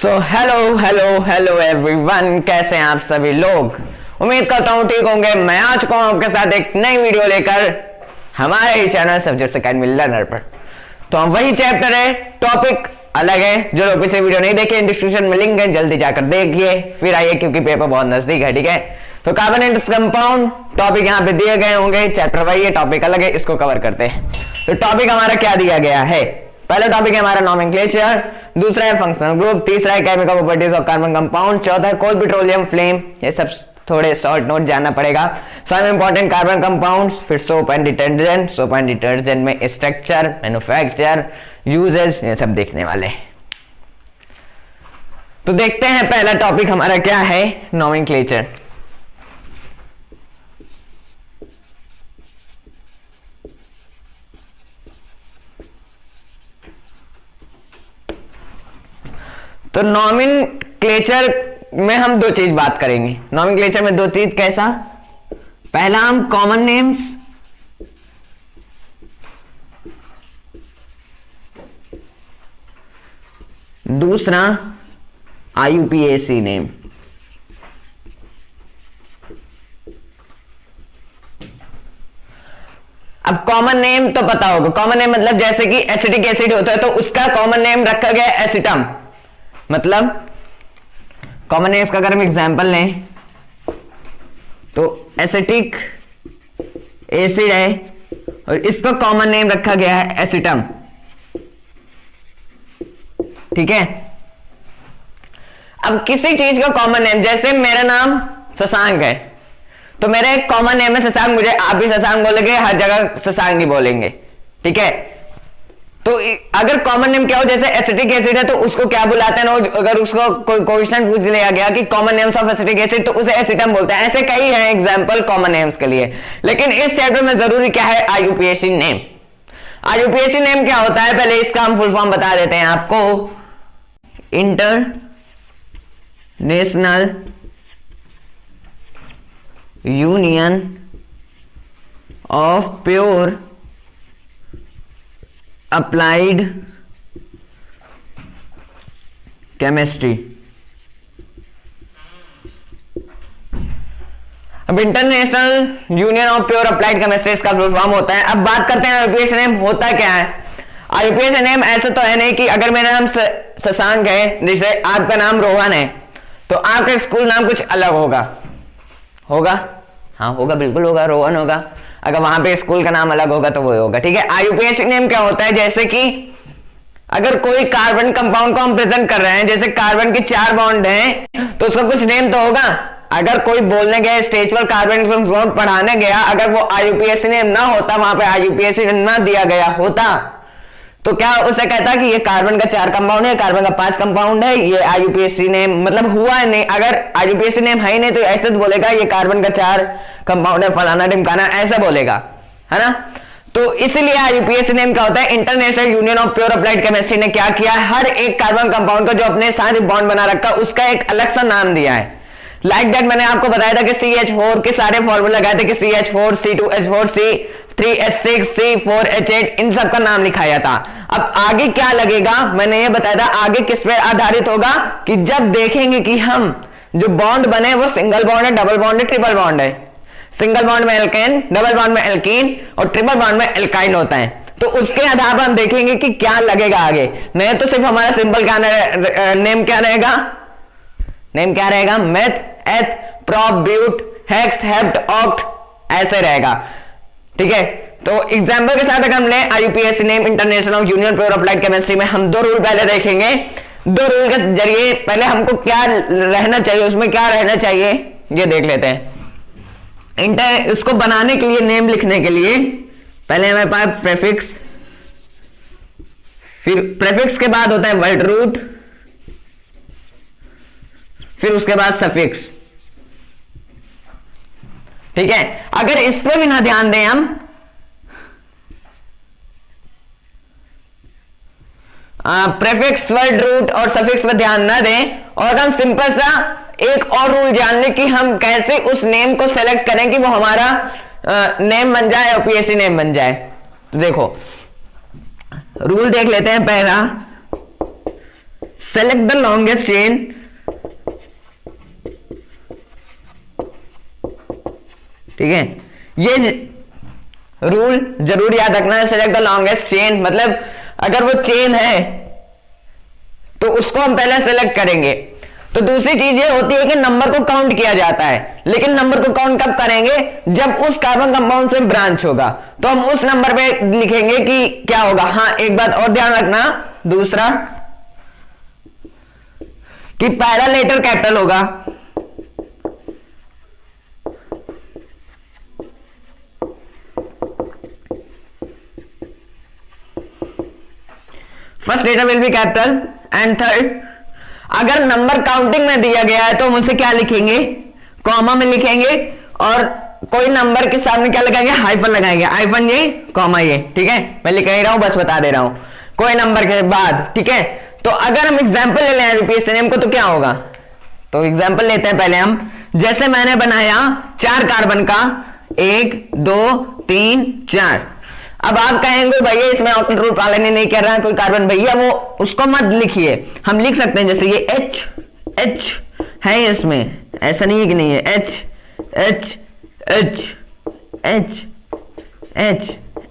So hello hello hello everyone, कैसे हैं आप सभी लोग। उम्मीद करता हूं ठीक होंगे। मैं आ चुका हूं आपके साथ एक नई वीडियो लेकर हमारे ही चैनल सब्जेक्ट्स अकेडमी लर्नर पर। तो हम वही चैप्टर है, टॉपिक अलग है। जो लोग पीछे वीडियो नहीं देखे, डिस्क्रिप्शन में लिंक है, जल्दी जाकर देखिए फिर आइए, क्योंकि पेपर बहुत नजदीक है। ठीक है, तो कार्बोनेटेड कंपाउंड टॉपिक यहाँ पे दिए गए होंगे, चैप्टर वही है, टॉपिक अलग है, इसको कवर करते हैं। तो टॉपिक हमारा क्या दिया गया है? पहला टॉपिक है हमारा नॉमेनक्लेचर, दूसरा है फंक्शनल ग्रुप, तीसरा है chemical properties of carbon compound, चौथा है कोल पेट्रोलियम फ्लेम। ये सब थोड़े शॉर्ट नोट जानना पड़ेगा। सम इंपॉर्टेंट कार्बन कंपाउंड्स, फिर soap and detergent, soap and detergent में स्ट्रक्चर, मैन्युफैक्चर, यूजेस, ये सब देखने वाले। तो देखते हैं पहला टॉपिक हमारा क्या है, नॉमेनक्लेचर। तो नॉमेनक्लेचर में हम दो चीज बात करेंगे। नॉमेनक्लेचर में दो चीज कैसा? पहला हम कॉमन नेम्स, दूसरा IUPAC नेम। अब कॉमन नेम तो पता होगा। कॉमन नेम मतलब जैसे कि एसिटिक एसिड होता है तो उसका कॉमन नेम रखा गया एसिटम। मतलब कॉमन नेम्स का अगर हम एग्जांपल लें तो एसिटिक एसिड है और इसका कॉमन नेम रखा गया है एसिटम। ठीक है, अब किसी चीज का कॉमन नेम, जैसे मेरा नाम शशांक है तो मेरा एक कॉमन नेम है शशांक, मुझे आप भी शशांक बोलेंगे, हर जगह शशांक ही बोलेंगे। ठीक है, तो अगर कॉमन नेम क्या हो, जैसे एसिटिक एसिड है तो उसको क्या बुलाते हैं, अगर उसको कोई क्वेश्चन पूछ लिया गया कि common names of acetic acid तो उसे एसिटम बोलते हैं। ऐसे कई हैं एग्जांपल कॉमन नेम्स के लिए, लेकिन इस चैप्टर में जरूरी क्या है, IUPAC नेम। IUPAC नेम क्या होता है, पहले इसका हम फुल फॉर्म बता देते हैं आपको। International union of pure applied chemistry. अब international union of pure applied chemistry इसका फुल फॉर्म होता है। अब बात करते हैं IUPAC नेम होता क्या है। IUPAC नेम ऐसा तो है नहीं कि अगर मेरा नाम शशांक है, जैसे आपका नाम रोहन है, तो आपका स्कूल नाम कुछ अलग होगा। होगा? हाँ होगा, बिल्कुल होगा, रोहन होगा। अगर वहां पे स्कूल का नाम अलग होगा तो वो होगा। ठीक है, IUPAC नेम क्या होता है, जैसे कि अगर कोई कार्बन कंपाउंड को हम प्रेजेंट कर रहे हैं, जैसे कार्बन के 4 बॉन्ड हैं तो उसका कुछ नेम तो होगा। अगर कोई बोलने गया स्टेज पर, कार्बन कंपाउंड पढ़ाने गया, अगर वो IUPAC नेम ना होता, वहां पे IUPAC नेम ना दिया गया होता, तो क्या उसे कहता कि ये कार्बन का 4 कंपाउंड है, कार्बन का 5 कंपाउंड है, ये IUPAC नेम मतलब हुआ नहीं। अगर IUPAC नेम है ही नहीं तो ऐसे तो बोलेगा ये कार्बन का 4 कंपाउंड है, फलाना ढिमकाना, ऐसा बोलेगा, है ना। तो इसलिए IUPAC नेम क्या होता है, international union of pure applied chemistry ने क्या किया, हर एक कार्बन कंपाउंड का जो अपने साथ बॉन्ड बना रखा उसका एक अलग सा नाम दिया है। लाइक दैट मैंने आपको बताया था कि CH4 के सारे फॉर्मूला लगाए थे कि CH4 C2H4 C3H6 C4H8 इन सब का नाम लिखाया था। अब आगे क्या लगेगा, मैंने ये बताया था आगे किस पे आधारित होगा, कि जब देखेंगे कि हम जो बॉन्ड बने वो सिंगल बॉन्ड है, डबल बॉन्ड है, ट्रिपल बॉन्ड है। सिंगल बॉन्ड में एल्केन, डबल बॉन्ड में एल्कीन और ट्रिपल बॉन्ड में एल्काइन होता है। तो उसके आधार पर हम देखेंगे कि क्या लगेगा आगे। नहीं तो सिर्फ हमारा सिंपल क्या नेम क्या रहेगा, नेम क्या रहेगा, meth, eth, prop, but, hex, hept, oct, ऐसे रहेगा। ठीक है, तो एग्जांपल के साथ अगर हम ले IUPAC name international of union pure applied chemistry में हम दो रूल पहले देखेंगे। दो रूल के जरिए पहले हमको क्या रहना चाहिए, उसमें क्या रहना चाहिए ये देख लेते हैं। इसको बनाने के लिए, नेम लिखने के लिए पहले हमारे पास प्रेफिक्स, फिर प्रेफिक्स के बाद होता है वर्ड रूट, फिर उसके बाद सफिक्स। ठीक है, अगर इस पे भी ना ध्यान दें हम, प्रेफिक्स, वर्ड रूट और सफिक्स पे ध्यान ना दें और हम सिंपल सा एक और रूल जान लें कि हम कैसे उस नेम को सेलेक्ट करें कि वो हमारा नेम बन जाए और PAC नेम बन जाए। तो देखो रूल देख लेते हैं। पहला, सेलेक्ट द लॉन्गेस्ट चेन, ठीक है, ये रूल जरूर याद रखना है। सेलेक्ट द लॉन्गेस्ट चेन मतलब अगर वो चेन है तो उसको हम पहले सेलेक्ट करेंगे। तो दूसरी चीज ये होती है कि नंबर को काउंट किया जाता है, लेकिन नंबर को काउंट कब करेंगे, जब उस कार्बन कंपाउंड से ब्रांच होगा, तो हम उस नंबर पे लिखेंगे कि क्या होगा। हाँ, एक बात और ध्यान रखना, दूसरा कि पहला लेटर कैपिटल होगा, first letter will be capital, and third अगर नंबर काउंटिंग में दिया गया है तो हम उसे क्या लिखेंगे, कॉमा में लिखेंगे, और कोई नंबर के सामने क्या लगाएंगे, हाइफन लगाएंगे, हाइफन ये कॉमा ये, ठीक है, मैं लिख नहीं रहा हूं, बस बता दे रहा हूं, कोई नंबर के बाद, ठीक है। तो अगर हम एग्जाम्पल ले लें आईयूपीएसी नेम को तो क्या होगा, तो एग्जाम्पल लेते हैं पहले हम। जैसे मैंने बनाया 4 कार्बन का, 1 2 3 4। अब आप कहेंगे भैया इसमें ऑक्टेट रूल पालन नहीं कर रहा है कोई कार्बन, भैया वो उसको मत लिखिए, हम लिख सकते हैं जैसे ये H है इसमें, ऐसा नहीं है कि नहीं है,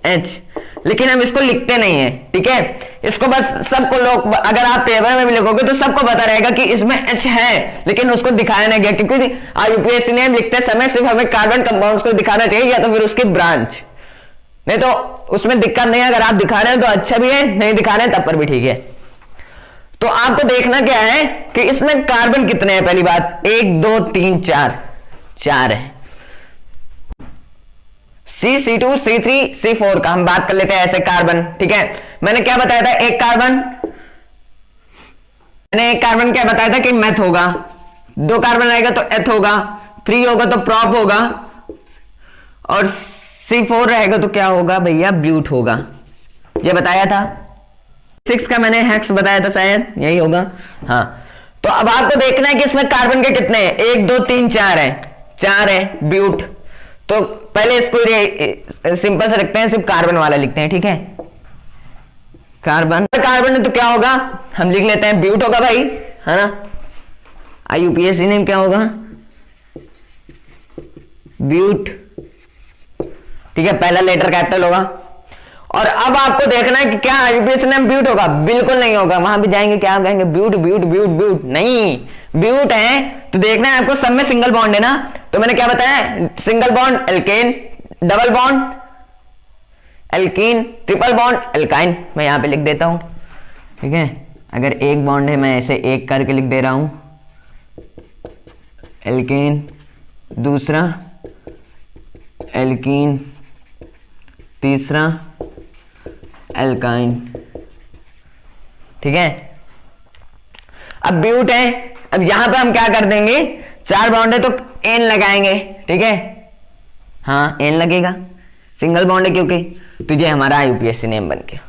H, लेकिन हम इसको लिखते नहीं है, ठीक है। इसको बस सबको लोग, अगर आप पेपर में भी लिखोगे तो सबको पता रहेगा कि इसमें H है, लेकिन उसको दिखाया नहीं गया, क्योंकि आईयूपीएसी नेम लिखते समय सिर्फ हमें कार्बन कंपाउंड्स को दिखाना चाहिए या तो फिर उसकी ब्रांच, नहीं तो उसमें दिक्कत नहीं है। अगर आप दिखा रहे हैं तो अच्छा भी है, नहीं दिखा रहे हैं तब पर भी ठीक है। तो आपको देखना क्या है कि इसमें कार्बन कितने हैं, पहली बात 1 2 3 4 है। C2 C3 C4 का हम बात कर लेते हैं ऐसे कार्बन, ठीक है। मैंने क्या बताया था, एक कार्बन क्या बताया था कि मेथ होगा, 2 कार्बन रहेगा तो एथ होगा, 3 होगा तो प्रॉप होगा, और C4 रहेगा तो क्या होगा भैया, ब्यूट होगा, ये बताया था। 6 का मैंने हेक्स बताया था, शायद यही होगा, हाँ। तो अब आपको देखना है कि इसमें कार्बन के कितने हैं, 1 2 3 4 है, 4 है ब्यूट। तो पहले इसको सिंपल से रखते हैं, सिर्फ कार्बन वाला लिखते हैं, ठीक है। कार्बन है तो क्या होगा, हम लिख लेते हैं ब्यूट होगा भाई, है ना। आईयूपीएसी नेम क्या होगा, ब्यूट, ठीक है, पहला लेटर कैपिटल होगा। और अब आपको देखना है कि क्या आईयूपीएसी नेम ब्यूट होगा, बिल्कुल नहीं होगा। वहां भी जाएंगे क्या कहेंगे, ब्यूट ब्यूट ब्यूट ब्यूट, नहीं, ब्यूट है तो देखना है आपको सब में सिंगल बॉन्ड है ना। तो मैंने क्या बताया, single bond alkane, double bond alkene, triple bond alkyne, मैं यहां पे लिख देता हूं, ठीक है। अगर एक बॉन्ड है मैं ऐसे एक करके लिख दे रहा हूं, एल्केन, दूसरा एल्कीन, तीसरा एल्काइन, ठीक है। अब ब्यूट है, अब यहां पे हम क्या कर देंगे, 4 बॉन्ड है तो एन लगाएंगे, ठीक है, हाँ एन लगेगा, सिंगल बॉन्ड है क्योंकि, तो ये हमारा आईयूपीएसी नेम बन गया,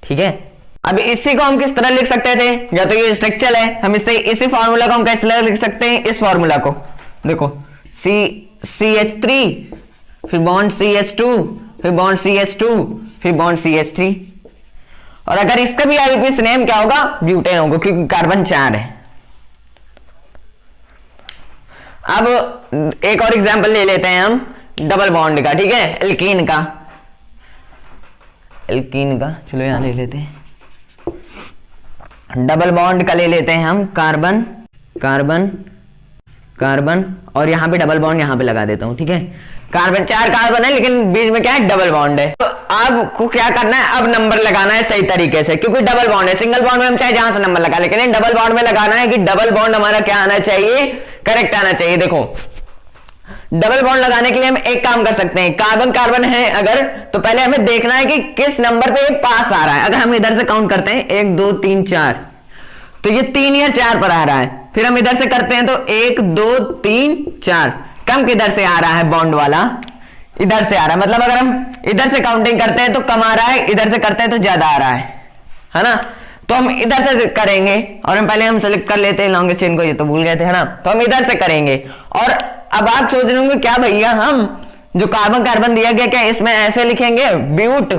ठीक है। अब इसी को हम किस तरह लिख सकते थे, या तो ये स्ट्रक्चर है, हम इससे इसी फॉर्मूला को हम कैसे लिख सकते हैं, इस फॉर्मूला को देखो, CH3 फिर बॉन्ड CH2 फिर बॉन्ड CH2 फिर बॉन्ड CH3, और अगर इसका भी आईयूपीएसी नेम क्या होगा, ब्यूटेन होगा, क्योंकि कार्बन 4 है। अब एक और एग्जांपल ले लेते हैं हम डबल बॉन्ड का, ठीक है, एल्कीन का, चलो यहां ले लेते हैं, डबल बॉन्ड का ले लेते हैं हम, कार्बन कार्बन कार्बन, और यहां पे डबल बॉन्ड यहां पे लगा देता हूं, ठीक है। कार्बन 4 कार्बन है लेकिन बीच में क्या है, डबल बॉन्ड है। तो आपको क्या करना है, अब नंबर लगाना है सही तरीके से, क्योंकि डबल बॉन्ड है, सिंगल बॉन्ड में हम चाहे जहां से नंबर लगा, लेकिन डबल बॉन्ड में लगाना है कि डबल बॉन्ड हमारा क्या आना चाहिए, करेक्ट आना चाहिए। देखो डबल बॉन्ड लगाने के लिए हम एक काम कर सकते हैं, कार्बन कार्बन है अगर, तो पहले हमें देखना है कि किस नंबर पे ये पास आ रहा है। अगर हम इधर से काउंट करते हैं 1 2 3 4, तो ये 3 या 4 पर आ रहा है। फिर हम इधर से करते हैं तो 1 2 3 4, कम किधर से आ रहा है, बॉन्ड वाला इधर से आ रहा है, मतलब अगर हम इधर से काउंटिंग करते हैं तो कम आ रहा है, इधर से करते हैं तो ज्यादा आ रहा है ना। तो हम इधर से करेंगे, और हम पहले हम सेलेक्ट कर लेते हैं लॉन्गेस्ट चेन को, ये तो भूल गए थे, है ना। तो हम इधर से करेंगे, और अब आप सोच रहे होंगे क्या भैया, हम जो कार्बन कार्बन दिया गया क्या इसमें ऐसे लिखेंगे, ब्यूट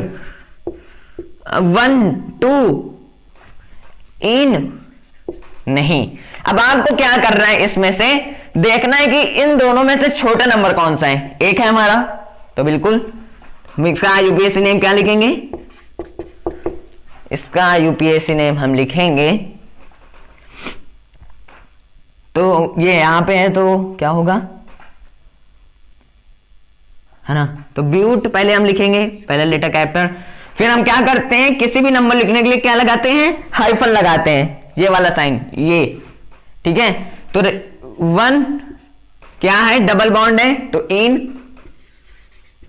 1 2 इन नहीं। अब आपको क्या करना है, इसमें से देखना है कि इन दोनों में से छोटा नंबर कौन सा है। एक है हमारा, तो बिल्कुल हम इसका यूपीएससी नेम क्या लिखेंगे, इसका यूपीएससी नेम हम लिखेंगे, तो ये यहां पे है तो क्या होगा, है ना। तो ब्यूट पहले हम लिखेंगे, पहले लेटर कैपिटल, फिर हम क्या करते हैं, किसी भी नंबर लिखने के लिए क्या लगाते हैं, हाइफन लगाते हैं, ये वाला साइन, ये ठीक है। तो 1 क्या है, डबल बॉन्ड है, तो इन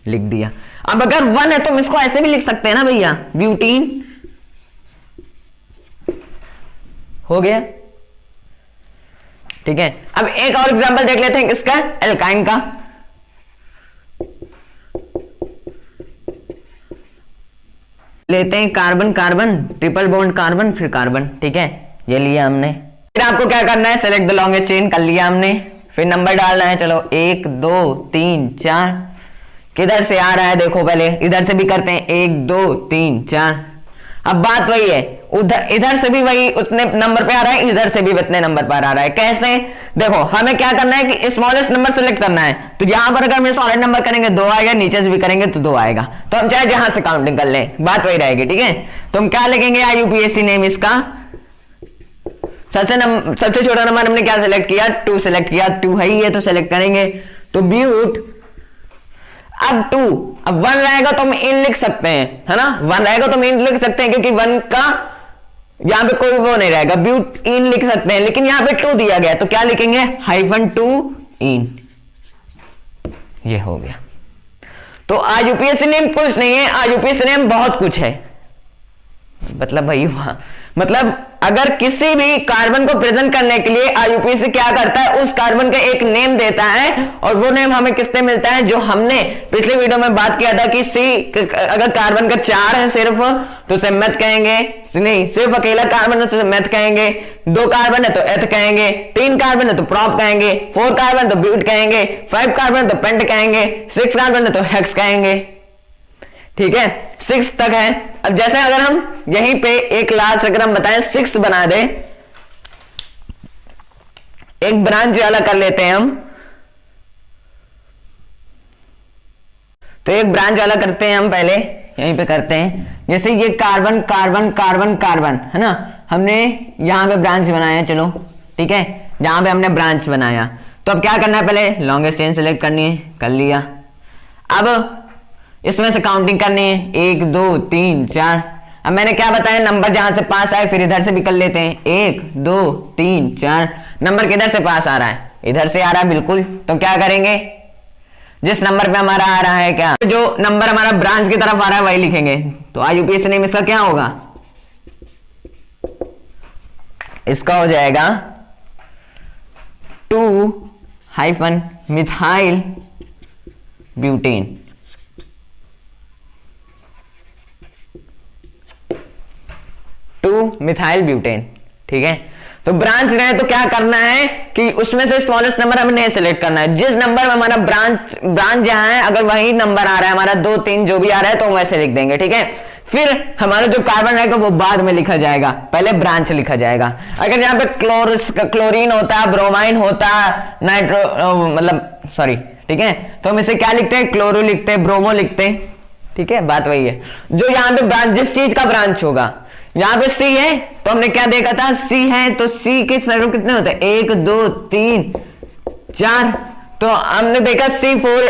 लिख दिया। अब अगर 1 है तो हम इसको ऐसे भी लिख सकते हैं ना भैया, ब्यूटीन हो गया, ठीक है। अब एक और एग्जांपल देख लेते हैं किसका, एल्काइन का। लेते हैं carbon carbon, triple bond carbon, फिर कार्बन, ठीक है, ये लिया हमने। फिर आपको क्या करना है, सेलेक्ट द लॉन्गेस्ट चेन कर लिया हमने, फिर नंबर डालना है, चलो 1 2 3 4, किधर से आ रहा है देखो, पहले इधर से भी करते हैं, 1 2 3 4। अब बात वही है, उधर इधर से भी वही उतने नंबर पे आ रहा है, इधर से भी उतने नंबर पर आ रहा है। कैसे, देखो हमें क्या करना है कि स्मॉलेस्ट नंबर सेलेक्ट करना है, तो यहां पर अगर हम सॉलिड नंबर करेंगे 2 आएगा, नीचे से भी करेंगे तो 2 आएगा, तो हम चाहे जहां से काउंटिंग कर लें, बात वही रहेगी, ठीक है। तो हम क्या लिखेंगे, यूपीएससी नेम इसका, सबसे छोटा नंबर हमने क्या सिलेक्ट किया, 2 सिलेक्ट किया, 2 है ही है तो सिलेक्ट करेंगे, तो ब्यूट। अब 2, अब 1 रहेगा तो हम इन लिख सकते हैं, है ना, 1 रहेगा तो हम इन लिख सकते हैं, क्योंकि 1 का यहां पे कोई वो नहीं रहेगा, ब्यूट इन लिख सकते हैं, लेकिन यहां पे 2 दिया गया तो क्या लिखेंगे, -2 इन, ये हो गया। तो यूपीएससी नेम कुछ नहीं है, यूपीएससी नेम बहुत कुछ है, मतलब भाई वहां, मतलब अगर किसी भी कार्बन को प्रेजेंट करने के लिए यूपीएससी क्या करता है, उस कार्बन का एक नेम देता है, और वो नेम हमें किससे मिलता है, जो हमने पिछले वीडियो में बात किया था कि सी, अगर कार्बन का 4 है सिर्फ तो उसे मेथ कहेंगे, नहीं सिर्फ अकेला कार्बन है तो उसे मेथ कहेंगे, 2 कार्बन है तो एथ कहेंगे, 3 कार्बन है तो प्रॉप कहेंगे, 4 कार्बन तो ब्यूट कहेंगे, 5 कार्बन है तो पेंट कहेंगे, 6 कार्बन है तो हेक्स कहेंगे, ठीक है, 6 तक है। अब जैसे अगर हम यहीं पे एक लास्ट अगर हम बताएं 6 बना दें, एक ब्रांच वाला कर लेते हैं हम, तो एक ब्रांच वाला करते हैं हम, पहले यहीं पे करते हैं, जैसे ये कार्बन कार्बन कार्बन कार्बन है ना, हमने यहां पे ब्रांच बनाया, चलो ठीक है, जहां पे हमने ब्रांच बनाया, तो अब क्या करना है, पहले लॉन्गेस्ट चेन सेलेक्ट करनी है, कर लिया। अब इसमें से काउंटिंग करनी है, 1 2 3 4। अब मैंने क्या बताया, नंबर जहां से पास आए फिर इधर से भी कर लेते हैं, 1 2 3 4। नंबर किधर से पास आ रहा है, इधर से आ रहा है बिल्कुल, तो क्या करेंगे, जिस नंबर पे हमारा आ रहा है, क्या जो नंबर हमारा ब्रांच की तरफ आ रहा है वही लिखेंगे। तो यूपीएससी नेम इसका क्या होगा, इसका हो जाएगा 2 मिथाइल ब्यूटेन, 2 मिथाइल ब्यूटेन, ठीक है। तो ब्रांच रहे तो क्या करना है कि उसमें से स्मॉलेस्ट नंबर हमें नहीं सिलेक्ट करना है, जिस नंबर में हमारा ब्रांच जहां है अगर वही नंबर आ रहा है हमारा 2 3 जो भी आ रहा है तो हम वैसे लिख देंगे, ठीक है। फिर हमारा जो कार्बन रहेगा वो बाद में लिखा जाएगा, पहले ब्रांच लिखा जाएगा। अगर यहाँ पे क्लोरीन होता, ब्रोमाइन होता, नाइट्रो मतलब सॉरी, ठीक है, तो हम इसे क्या लिखते हैं, क्लोरो लिखते हैं, ब्रोमो लिखते हैं, ठीक है, बात वही है। जो यहाँ पे ब्रांच, जिस चीज का ब्रांच होगा, यहां पे सी है तो हमने क्या देखा था, सी है तो सी के सर्कल कितने होते हैं, 1 2 3 4, तो हमने देखा C4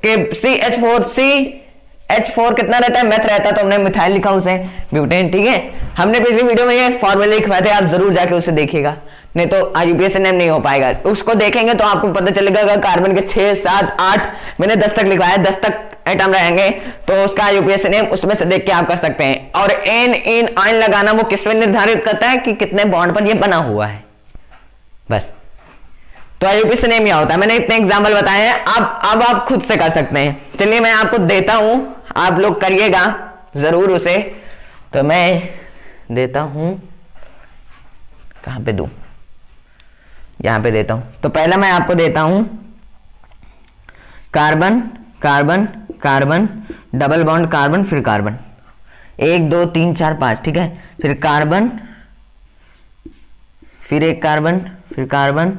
के CH4 कितना रहता है, मेथ रहता है, तो हमने मिथाइल लिखा उसे ब्यूटेन, ठीक है। हमने पिछली वीडियो में ये फॉर्मूले लिखवाए थे, आप जरूर जाके उसे देखिएगा, नहीं तो यूपीएससी नेम नहीं हो पाएगा। उसको देखेंगे तो आपको पता चलेगा अगर कार्बन के 6 7 8 मैंने 10 तक लिखवाया, 10 तक एटम रहेंगे तो उसका यूपीएससी नेम उसमें से देख के आप कर सकते हैं। और एन इन आइन लगाना वो किसमें निर्धारित करता है कि कितने बॉन्ड पर ये बना हुआ है, बस। तो यूपीएससी नेम क्या होता है, मैंने इतने एग्जाम्पल बताए हैं, अब आप खुद से कर सकते हैं। चलिए मैं आपको देता हूं, आप लोग करिएगा जरूर उसे। तो मैं देता हूं, कहां पे दूं, यहां पे देता हूं। तो पहला मैं आपको देता हूं carbon carbon carbon double bond carbon, फिर कार्बन 1 2 3 4 5, ठीक है, फिर कार्बन फिर एक कार्बन, फिर कार्बन,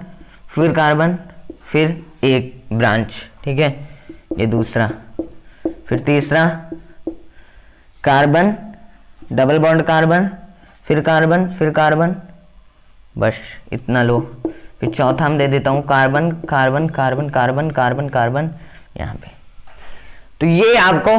फिर कार्बन, फिर एक ब्रांच, ठीक है, ये दूसरा, फिर तीसरा कार्बन, डबल बॉन्ड कार्बन, फिर कार्बन, फिर कार्बन, बस इतना लो। फिर चौथा हम दे देता हूँ carbon, carbon, carbon, carbon, carbon, carbon यहाँ पे। तो ये आपको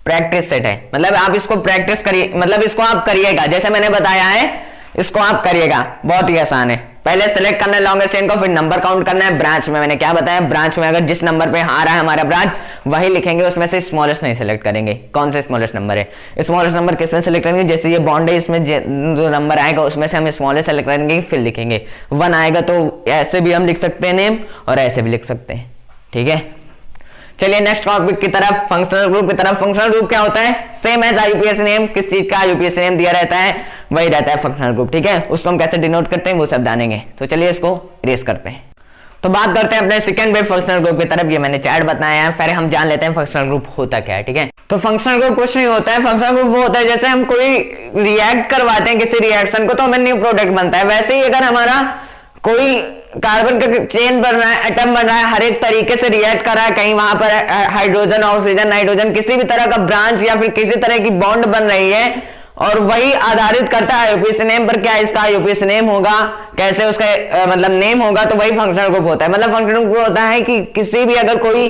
प्रैक्टिस सेट है, मतलब आप इसको प्रैक्टिस करिए, मतलब इसको आप करिएगा जैसे मैंने बताया है, इसको आप करिएगा, बहुत ही आसान है। पहले सेलेक्ट करना है लॉन्गेस्ट चेन को, फिर नंबर काउंट करना है। ब्रांच में मैंने क्या बताया, ब्रांच में अगर जिस नंबर पे आ रहा है हमारा ब्रांच वही लिखेंगे, उसमें से स्मॉलेस्ट नहीं सेलेक्ट करेंगे। कौन सा स्मॉलेस्ट नंबर है, स्मॉलेस्ट नंबर किस में सेलेक्ट करेंगे, जैसे ये बॉन्ड है इसमें जो नंबर आएगा उसमें से हम स्मॉलेस्ट सेलेक्ट करेंगे, फिर लिखेंगे। 1 आएगा तो ऐसे भी हम लिख सकते हैं नेम, और ऐसे भी लिख सकते हैं, ठीक है। चलिए नेक्स्ट टॉपिक की तरफ, फंक्शनल ग्रुप की तरफ। फंक्शनल ग्रुप क्या होता है, सेम एज आईयूपीएसी नेम, किस चीज का आईयूपीएसी नेम दिया रहता है वही रहता है फंक्शनल ग्रुप, ठीक है। उसको हम कैसे डिनोट करते हैं वो सब जानेंगे। तो चलिए इसको इरेज करते हैं। तो बात करते हैं अपने सेकंड वेव फंक्शनल ग्रुप की तरफ। ये मैंने चैट बताया है, फिर हम जान लेते हैं फंक्शनल ग्रुप होता क्या है, ठीक है। तो फंक्शनल ग्रुप कुछ नहीं होता है, फंक्शनल ग्रुप वो होता है जैसे हम कोई रिएक्ट करवाते हैं किसी रिएक्शन को तो हमें न्यू प्रोडक्ट बनता है, वैसे ही अगर हमारा कोई कार्बन का चेन बन रहा है, एटम बन रहा है, हर एक तरीके से रिएक्ट कर रहा है, कहीं वहां पर हाइड्रोजन, ऑक्सीजन, नाइट्रोजन, किसी भी तरह का ब्रांच या फिर किसी तरह की बॉन्ड बन रही है, और वही आधारित करता है आईयूपीएसी नेम पर, क्या इसका आईयूपीएसी नेम होगा, कैसे उसका मतलब नेम होगा, तो वही फंक्शनल ग्रुप होता है। मतलब फंक्शनल ग्रुप होता है कि किसी भी अगर कोई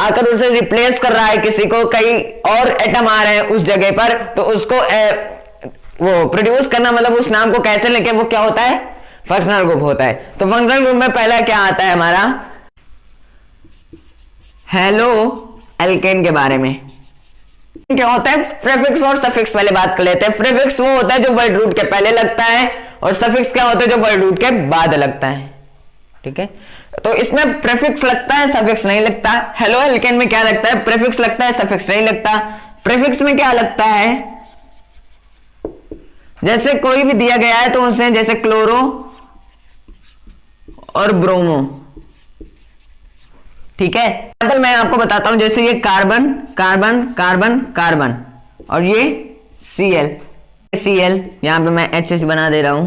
आकर उसे रिप्लेस कर रहा है किसी को, कई और एटम आ रहे हैं उस जगह पर, तो उसको वो प्रोड्यूस करना, मतलब उस नाम को कैसे लेके, वो क्या होता है, फंक्शनल ग्रुप होता है। तो फंक्शनल ग्रुप में पहला क्या आता है हमारा, हेलो एल्केन के बारे में क्या होता है, प्रीफिक्स और सफिक्स पहले बात कर लेते हैं। प्रीफिक्स वो होता है जो वर्ड रूट के पहले लगता है, और सफिक्स क्या होता है जो वर्ड रूट के बाद लगता है, ठीक है। तो इसमें प्रीफिक्स लगता है, सफिक्स नहीं लगता। हेलो एल्केन में क्या लगता है, प्रीफिक्स लगता है, सफिक्स नहीं लगता। प्रीफिक्स में क्या लगता है, जैसे कोई भी दिया गया है तो उसने, जैसे क्लोरो और ब्रोमो, ठीक है। एग्जाम्पल मैं आपको बताता हूं, जैसे ये कार्बन, कार्बन, कार्बन, कार्बन, और ये Cl, Cl यहां पे मैं HH बना दे रहा हूं,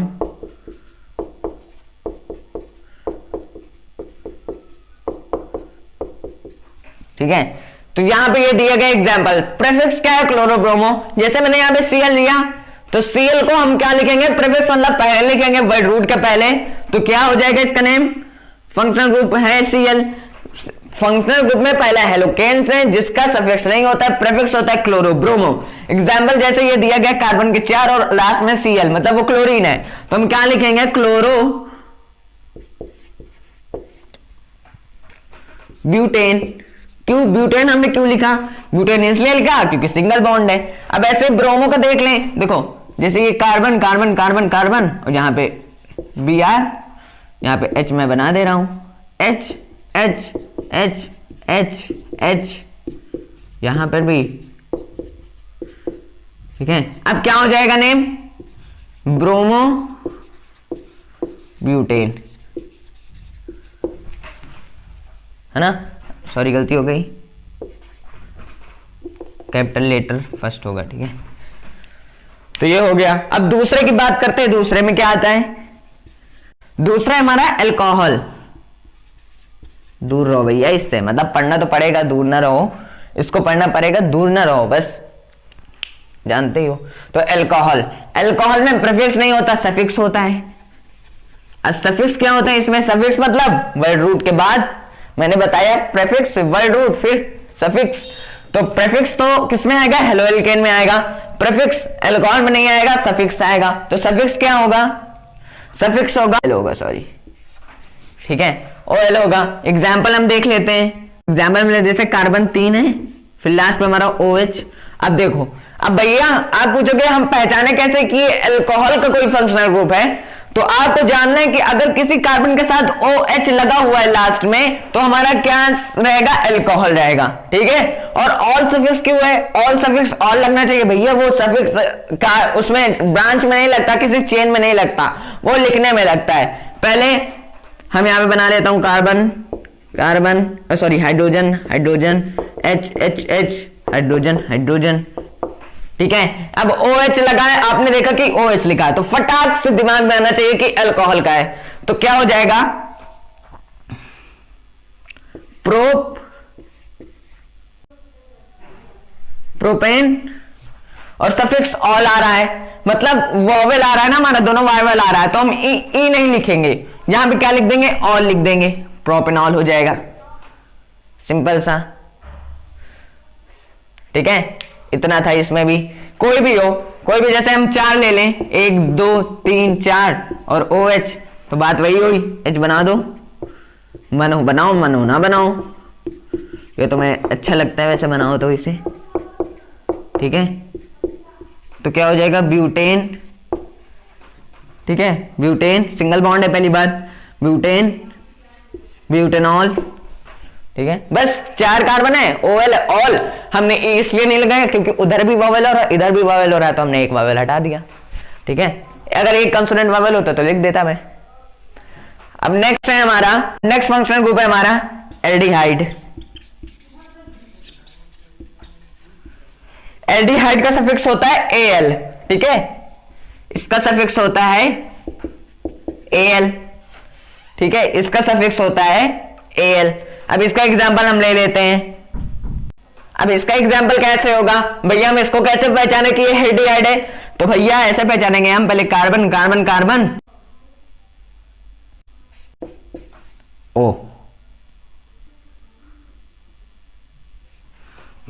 ठीक है। तो यहां पे ये दिया गया एग्जाम्पल, प्रीफिक्स क्या है, क्लोरोब्रोमो। जैसे मैंने यहां पे Cl लिया तो Cl को हम क्या लिखेंगे, प्रीफिक्स मतलब पहले लिखेंगे वर्ड रूट के पहले, तो क्या हो जाएगा इसका नेम, फंक्शनल ग्रुप है Cl। फंक्शनल ग्रुप में पहला हेलोकेन्स है जिसका सफिक्स नहीं होता है, प्रीफिक्स होता है क्लोरोब्रोमो। एग्जाम्पल जैसे ये दिया गया कार्बन के 4 और लास्ट में Cl, मतलब वो क्लोरीन है, तो हम क्या लिखेंगे, क्लोरो ब्यूटेन। क्यों ब्यूटेन हमने क्यों लिखा, ब्यूटेन इसलिए लिखा क्योंकि सिंगल बॉन्ड है। अब ऐसे ब्रोमो का देख लें, देखो जैसे ये कार्बन, कार्बन, कार्बन, कार्बन, और यहां पे Br, यहां पे H मैं बना दे रहा हूं, H, H, H, H, H, यहां पर भी, ठीक है। अब क्या हो जाएगा नेम, ब्रोमो ब्यूटेन, है ना। सॉरी गलती हो गई, कैपिटल लेटर फर्स्ट होगा, ठीक है। तो ये हो गया। अब दूसरे की बात करते हैं, दूसरे में क्या आता है, दूसरा हमारा अल्कोहल। दूर रहो भैया इससे, मतलब पढ़ना तो पड़ेगा, दूर ना रहो, इसको पढ़ना पड़ेगा, दूर ना रहो, बस जानते ही हो। तो अल्कोहल, अल्कोहल में प्रीफिक्स नहीं होता, सफिक्स होता है। अब सफिक्स क्या होता है इसमें, सफिक्स मतलब वर्ड रूट के बाद, मैंने बताया प्रीफिक्स फिर वर्ड रूट फिर सफिक्स। तो प्रीफिक्स तो किसमें आएगा, हेलो एल्केन में आएगा, प्रीफिक्स अल्कोहल में नहीं आएगा, सफिक्स आएगा। तो सफिक्स क्या होगा, सफिक्स होगा सॉरी, ठीक है, OL होगा। एग्जाम्पल हम देख लेते हैं, एग्जाम्पल में जैसे कार्बन 3 है, फिर लास्ट में हमारा OH। अब देखो, अब भैया आप पूछोगे हम पहचाने कैसे कि अल्कोहल का कोई फंक्शनल ग्रुप है, तो आपको जानना है कि अगर किसी कार्बन के साथ OH लगा हुआ है लास्ट में, तो हमारा क्या रहेगा, अल्कोहल रहेगा, ठीक है। और ऑल सफिक्स क्यों है, ऑल सफिक्स ऑल लगना चाहिए भैया, वो सफिक्स का उसमें ब्रांच में नहीं लगता, किसी चेन में नहीं लगता, वो लिखने में लगता है। पहले हम यहां पे बना लेता हूं carbon, carbon sorry hydrogen, hydrogen, H, H, H, hydrogen, hydrogen, ठीक है। अब OH लगा है, आपने देखा कि OH लिखा है, तो फटाक से दिमाग में आना चाहिए कि अल्कोहल का है, तो क्या हो जाएगा, प्रोपेन और सफिक्स ऑल आ रहा है, मतलब वॉवेल आ रहा है ना हमारा, दोनों वॉवेल आ रहा है, तो हम ई नहीं लिखेंगे, यहां पे क्या लिख देंगे, ऑल लिख देंगे, प्रोपेनॉल हो जाएगा, सिंपल सा। ठीक है, इतना था इसमें भी। कोई भी हो, कोई भी, जैसे हम 4 ले लें, 1 2 3 4 और OH, तो बात वही हुई, H बना दो, मनो बनाओ मनो ना बनाओ, ये तुम्हें अच्छा लगता है वैसे बनाओ तो इसे। ठीक है, तो क्या हो जाएगा, ब्यूटेन। ठीक है, ब्यूटेन सिंगल बॉन्ड है पहली बात, ब्यूटेन, ब्यूटेनॉल। ठीक है, बस 4 कार्बन है, OL ऑल, हमने इसलिए नहीं लगाया क्योंकि उधर भी वॉवेल हो रहा है, इधर भी वॉवेल हो रहा है, तो हमने एक वॉवेल हटा दिया। ठीक है, अगर एक कंसोनेंट वॉवेल होता तो लिख देता मैं। अब नेक्स्ट है हमारा, नेक्स्ट फंक्शनल ग्रुप है हमारा एल्डिहाइड। एल्डिहाइड का सफिक्स होता है Al। ठीक है, इसका सफिक्स होता है Al। ठीक है, इसका सफिक्स होता है Al। अब इसका एग्जांपल हम ले लेते हैं। अब इसका एग्जांपल कैसे होगा भैया, हम इसको कैसे पहचाने कि ये एल्डिहाइड है, तो भैया ऐसे पहचानेंगे हम, पहले carbon carbon carbon, O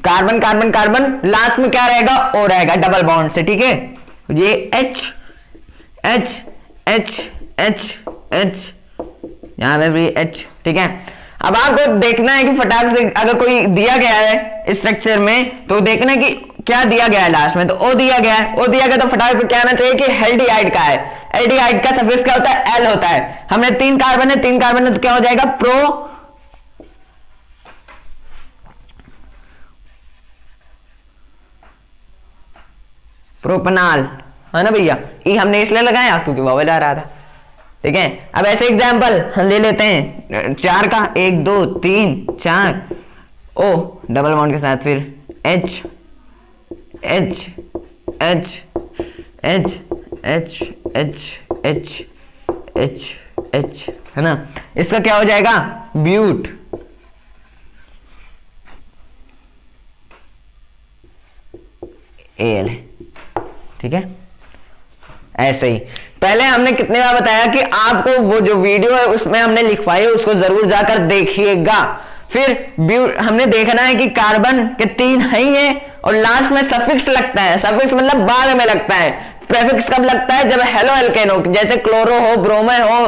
carbon carbon carbon, last में क्या रहेगा, O रहेगा डबल बॉन्ड से। ठीक है, ये H H H H H, यहां पे भी H। ठीक है, अब आपको देखना है कि फटाक से अगर कोई दिया गया है स्ट्रक्चर में, तो देखना है कि क्या दिया गया है लास्ट में, तो O दिया गया है, O दिया गया तो फटाक से क्या आना चाहिए कि एल्डिहाइड का है। एल्डिहाइड का सफिक्स क्या होता है, L होता है। हमने 3 कार्बन है, 3 कार्बन है, तो क्या हो जाएगा, प्रोपनाल, है ना भैया। ई हमने इसलिए लगाया क्योंकि वॉवेल आ रहा था। ठीक है, अब ऐसे एग्जांपल हम ले लेते हैं 4 का, 1 2 3 4, O डबल बॉन्ड के साथ, फिर H H H H H H H H H, है ना। इसका क्या हो जाएगा, ब्यूट, Al। ठीक है, ऐसे ही पहले हमने कितने बार बताया कि आपको वो जो वीडियो है उसमें हमने लिखवाई है, उसको जरूर जाकर देखिएगा। फिर हमने देखना है कि कार्बन के 3 है ही है, और लास्ट में सफिक्स लगता है, सफिक्स मतलब बाद में लगता है। प्रेफिक्स कब लगता है, जब हेलो एल्केन हो, जैसे क्लोरो हो, ब्रोमो हो,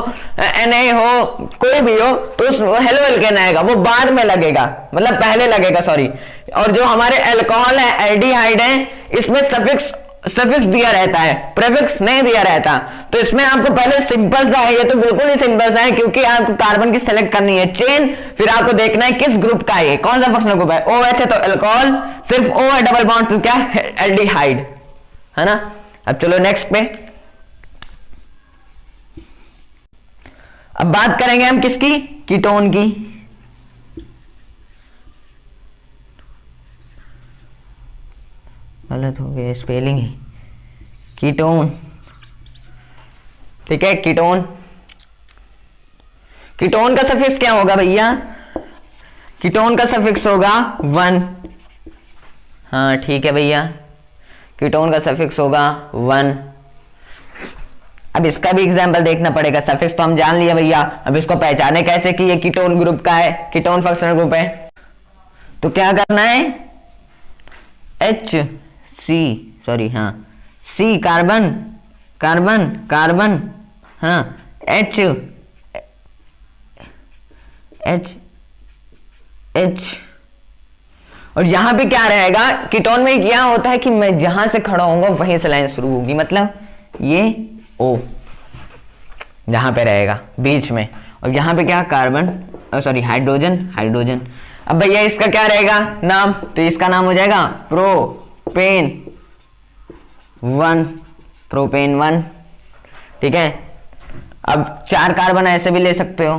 Na हो, कोई भी हो, तो उस हेलो एल्केन आएगा, वो बाद में लगेगा, मतलब पहले लगेगा, सॉरी। और जो हमारे अल्कोहल है, एल्डिहाइड है, इसमें सफिक्स दिया रहता है, प्रेफिक्स नहीं दिया रहता। तो इसमें आपको पहले सिंपल सा है, ये तो बिल्कुल ही सिंपल सा है, क्योंकि आपको कार्बन की सेलेक्ट करनी है चेन, फिर आपको देखना है किस ग्रुप का है, कौन सा फंक्शनल ग्रुप है। OH है तो अल्कोहल, सिर्फ O है डबल बॉन्ड तो क्या है, एल्डिहाइड, है ना। अब चलो नेक्स्ट पे, अब बात करेंगे हम किसकी, कीटोन की। गलत हो गया स्पेलिंग ही, कीटोन। ठीक है, कीटोन, कीटोन का सफिक्स क्या होगा भैया, कीटोन का सफिक्स होगा 1। हाँ ठीक है भैया, कीटोन का सफिक्स होगा 1। अब इसका भी एग्जांपल देखना पड़ेगा, सफिक्स तो हम जान लिया भैया, अब इसको पहचाने कैसे कि ये कीटोन ग्रुप का है, कीटोन फंक्शनल ग्रुप है। तो क्या करना है, C कार्बन कार्बन कार्बन, हाँ H और यहां पे क्या रहेगा, कीटोन में क्या होता है कि मैं जहां से खड़ा होऊंगा वहीं से लाइन शुरू होगी, मतलब ये O यहां पे रहेगा बीच में, और यहां पे क्या, कार्बन, सॉरी हाइड्रोजन, हाइड्रोजन। अब भैया इसका क्या रहेगा नाम, तो इसका नाम हो जाएगा प्रोपेन 1, प्रोपेन 1। ठीक है, अब 4 कार्बन ऐसे भी ले सकते हो,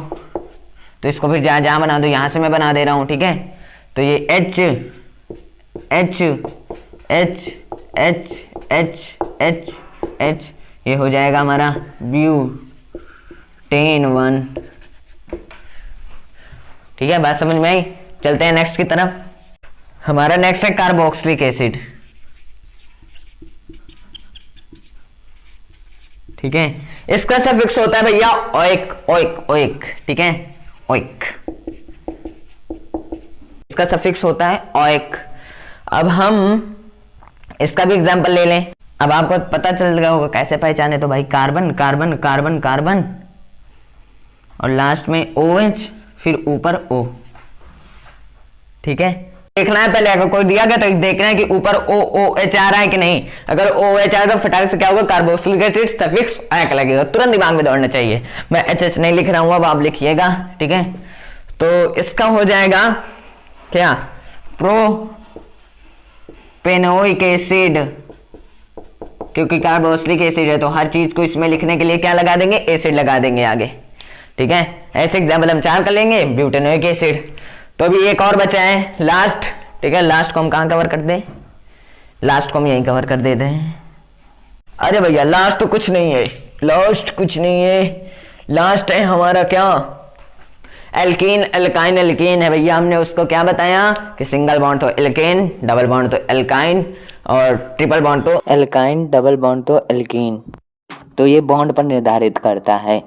तो इसको फिर जहां जहां बना दो, यहां से मैं बना दे रहा हूं। ठीक है, तो ये H H H H H H H, ये हो जाएगा हमारा ब्यूटेन 1। ठीक है, बात समझ में आई। चलते हैं नेक्स्ट की तरफ। हमारा नेक्स्ट है कार्बोक्सिलिक एसिड। ठीक है, इसका सफिक्स होता है भैया ओइक ओइक ओइक। ठीक है, ओइक, इसका सफिक्स होता है ओइक। अब हम इसका भी एग्जांपल ले लें। अब आपको पता चल गया होगा कैसे पहचाने, तो भाई कार्बन कार्बन कार्बन कार्बन और लास्ट में OH, फिर ऊपर O। ठीक है, देखना है पहले, अगर कोई दिया गया तो देखना है कि ऊपर OH आ रहा है कि नहीं। अगर OH आएगा तो फटाक से क्या होगा, कार्बोक्सिलिक एसिड सफिक्स एक लगेगा, तुरंत दिमाग में दौड़ना चाहिए। मैं HH नहीं लिख रहा हूं, अब आप लिखिएगा। ठीक है, तो इसका हो जाएगा क्या, प्रोपेनोइक एसिड, क्योंकि कार्बोक्सिलिक एसिड है तो हर चीज को इसमें लिखने के लिए क्या लगा देंगे, एसिड लगा देंगे आगे। ठीक है, ऐसे एग्जाम्पल हम 4 कर लेंगे। Butanoic acid. तो अभी एक और बचा है लास्ट। ठीक है, लास्ट को हम कहां कवर कर दें, लास्ट को हम यहीं कवर कर देते हैं। अरे भैया लास्ट तो कुछ नहीं है, लास्ट कुछ नहीं है, लास्ट है हमारा क्या, एल्कीन एल्काइन एल्कीन है भैया। हमने उसको क्या बताया कि सिंगल बॉन्ड तो एल्केन, डबल बॉन्ड तो एल्काइन और ट्रिपल बॉन्ड तो एल्काइन, डबल बॉन्ड तो एल्कीन। तो ये बॉन्ड पर निर्धारित करता है।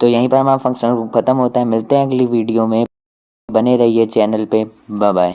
तो यहीं पर हमारा फंक्शनल ग्रुप खत्म होता है। मिलते हैं अगली वीडियो में, बने रहिए चैनल पे। Bye bye.